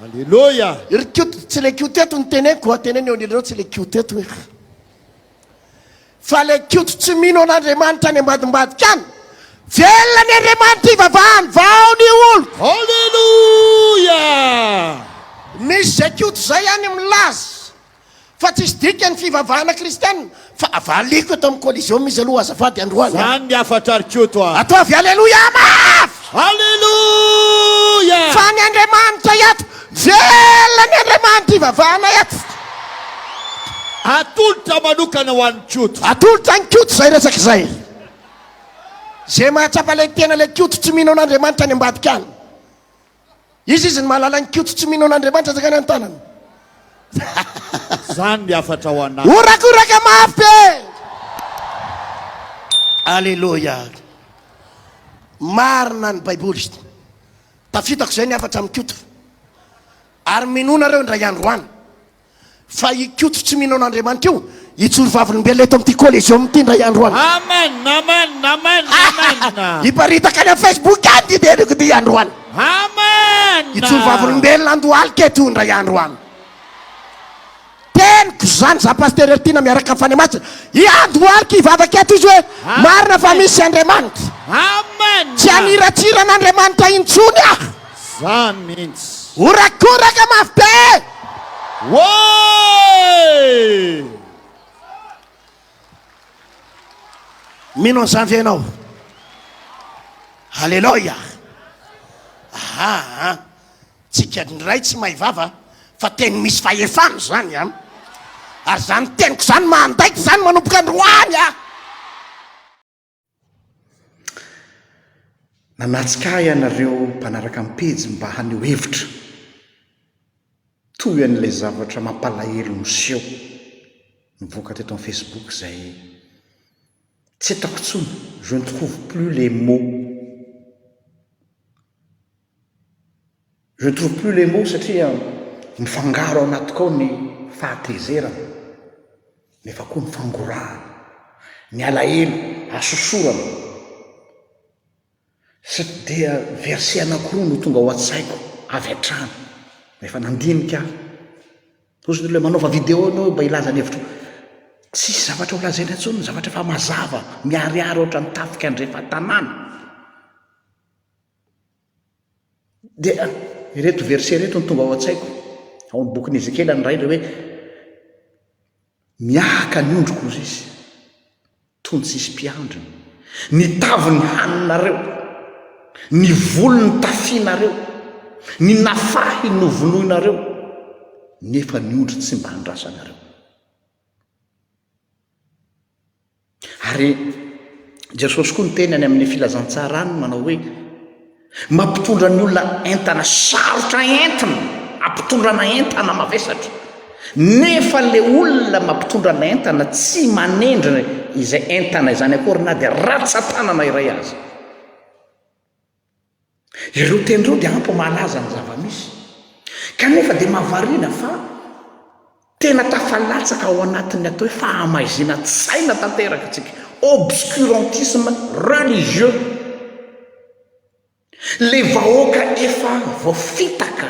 Alléluia. Irikioto tsy le kioteto ny teneko ateneny eo an'ireo tsy le kioteto hoe fa le kioto tsy mino an'Andriamanitra any ambadimbadika any velona ny Andriamanitra ivavahany vao ny olo. Alléluia. Misy zay kioto zay any milaza fa tsisy dika ny fivavahana kristianina fa avaliko eto amin'ny collision misy aloha azafady androany Zany afatra arikioto ataovy aleloia mafy. Alléluia. Fa ny Andriamanitra eto velona ny Andriamanitra ivavahana eto Atolotra manokana ho an'ny kioto. atolotra ny kioto zay resaky zay zay mahatsapa le tena le kioto tsy mino an'Andriamanitra any ambadika any izy ny mahalala ny kioto tsy mino an'Andriamanitra zakany an-tanany Zany ny afatra ho anazy. orakoraka mafy. Alléluia. Marina ny baiboly tafitako zay ny afatra amin'ny kioto ary minonareo indray andro any fa i kioto tsy mino an'Andriamanitra io itsoro vavolombelona eto amin'ity collision amin'ity indray andro any. Amen, amen, amen, amen. Iparitaka any amin'ny Facebook any dideniko ty andro any Amen. itsoro vavolombelona andohalika eto indray andro any teniko zany za paster Ertina miaraka amin'ny Faniamasina iandohalika ivavaka eto izy hoe marina fa misy Andriamanitra Amen. tsy haniratsira an'Andriamanitra intsony ah. Zany mihitsy. Orakoraka mafy be. Woy. Mino an'izany ve ianao? Alléluia. Tsika ndray tsy mahay vava fa teny misy fahefana zany a ary zany teniko zany mandaiky zany manompoka androany a. Nanatsika ianareo mpanaraka amin'ny pejy mba haneho hevitra toy an'ilay zavatra mampalahelo miseho mivoaka teto amin'ny Facebook zay tsy hitako intsony. Je ne trouve plus les mots. Je ne trouve plus les mots satria mifangaro ao anaty kao ny fahatezerana nefa koa ny fangorahana ny alahelo asosorana satria dia verset anankiroa no tonga ao an-tsaiko avy hatrany nefa nandinika ozy le manaova vidéo anao mba ilaza ny hevitra tsisy zavatra ho lazaina intsony zavatra fa mazava miariary ohatra ny tafika andrefa tanàna dia ireto verset reto ny tonga ao an-tsaiko ao amin'ny bokin'ny Ezekela ny ray hoe miaka ny ondriko ozy izy tony tsisy mpiandriny ny taviny haninareo ny volony tafianareo ny nafahy novonoinareo nefa ny ondry tsy mba handrasanareo. Ary Jesosy koa ny teny any amin'ny filazantsara any manao hoe mampitondra ny olona entana sarotra entina ampitondrana entana mavesatra nefa le olona mampitondrana entana tsy manendrina izay entana izany akory na dia ratsan-tanana iray azy. Ireo tenireo dia ampy malaza ny zava-misy kanefa dia mahavariana fa tena tafalatsaka ao anatin'ny atao hoe fahamaizina tsy saina tanteraka tsika obscurantisme religieux. Le vahoaka efa voafitaka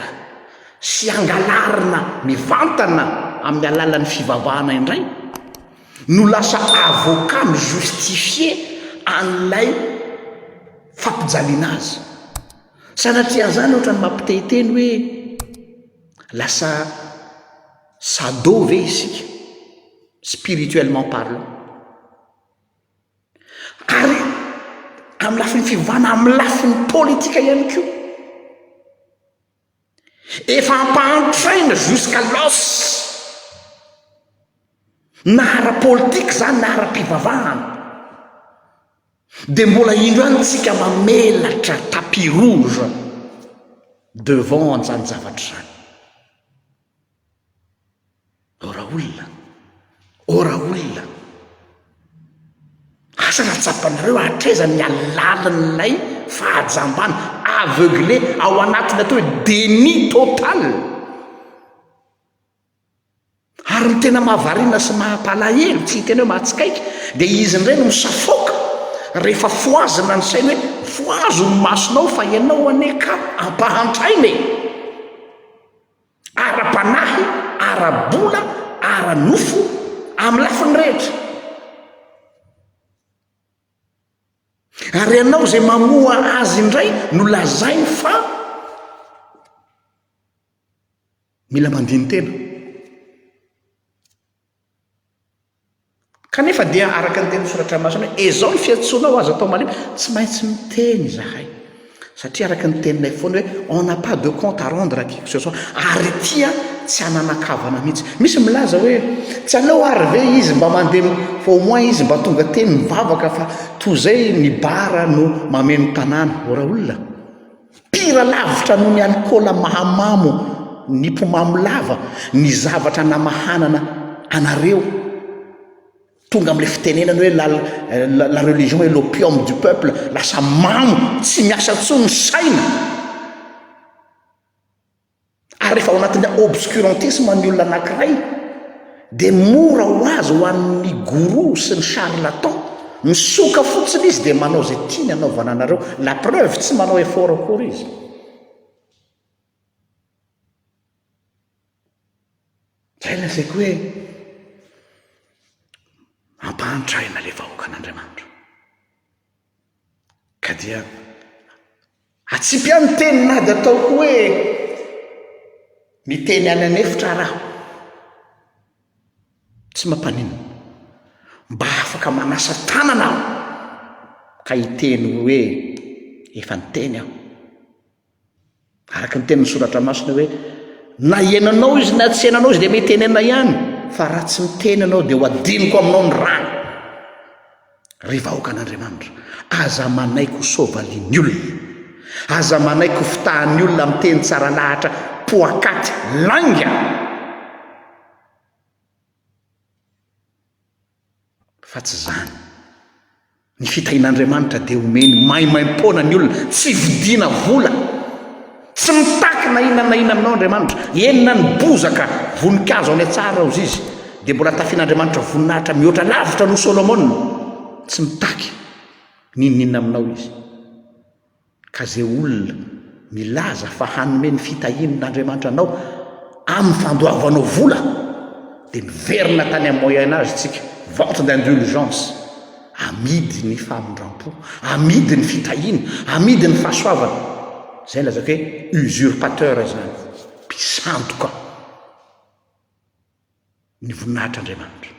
sy angalarina mivantana amin'ny alalan'ny fivavahana indray no lasa avocat mijustifie an'ilay fampijaliana azy sanatria zany ohatra ny mampitehiteny hoe lasa sado ve isika spirituellement parlant ary amin'ny lafin'ny fivavahana amin'ny lafin'ny politika ihany koa efa ampahantraina jusqu'à l'os na ara-politika zany na ara-pivavahana dia mbola indro any tsika mamelatra tapis rouge devant an'izany zavatra zany. ora olona asa ratsapanareo atreza ny alalan'ilay fahajambana aveuglé ao anatiny atao hoe déni total ary ny tena mahavariana sy mahampalahelo tsy hiteny hoe mahatsikaiky dia izy indray no misafoka rehefa foazina ny sainy hoe foazo ny masonao fa ianao ane ka ampahantrainy ara-panahy ara-bola ara-nofo amin'ny lafiny rehetra ary ianao zay mamoa azy indray no lazay fa mila mandiny tena kanefa dia araka ny teny soratra masina hoe ezao ny fiantsoanao azy atao malemy tsy maintsy miteny zahay satria araka ny teninay foana hoe on n'a pas de compte à rendre qui que ce soit ary tia tsy ananakavana mihitsy misy milaza hoe tsy aleo ary ve izy mba mandeha fa au moins izy mba tonga teny mivavaka fa toy zay ny bara no mameno tanàna ora olona pira lavitra noho ny alikola mahamamo ny mpomamo lava ny zavatra namahanana anareo tonga am'le fitenenany hoe la religion est l'opium du peuple lasa mamo tsy miasa tsony saina ary rehefa ao anatin'ny obscurantisme ny olona anankiray dia mora ho azy ho an'ny gourou sy ny charlatan misoka fotsiny izy dia manao zay tiany anaovana anareo la preuve tsy manao effort akory izy zay lazaiko hoe ampahantraina le vahoakan'Andriamanitra ka dia atsipy teny nady ataoko hoe miteny any anefitra raha tsy mampanino mba afaka manasa tanana aho ka hiteny hoe efa niteny aho araka ny tenin'ny soratra masina hoe na henanao izy na tsy henanao izy dia metenena ihany fa raha tsy miteny anao dia ho adiniko aminao ny rano ry vahoakan'Andriamanitra aza manaiko sovaliany olona aza manaiko fitahan'ny olona amin'ny teny tsara lahatra poakaty langa fa tsy zany ny fitahin'Andriamanitra dia omeny maimaim-pona ny olona tsy vidiana vola tsy mitaky na inona na inona aminao Andriamanitra enina ny bozaka voninkazo any tsara ozy izy dia mbola tafian'Andriamanitra voninahitra mihoatra lavitra no Solomona tsy mitaky ninonina aminao izy ka zay olona milaza fa hanome ny fitahin'Andriamanitra anao amin'ny fandoavanao vola dia miverina tany amin'ny moyen-âge tsika vente d'indulgence amidy ny famondram-po amidy ny fitahina amidy ny fahasoavana zay lazako hoe usurpateur zany mpisandoka ny voninahitr'Andriamanitra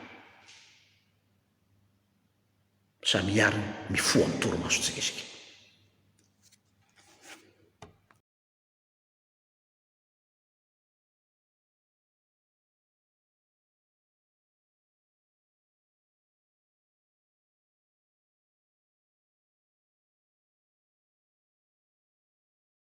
samy iary mifoha amin'ny toromasotsika isika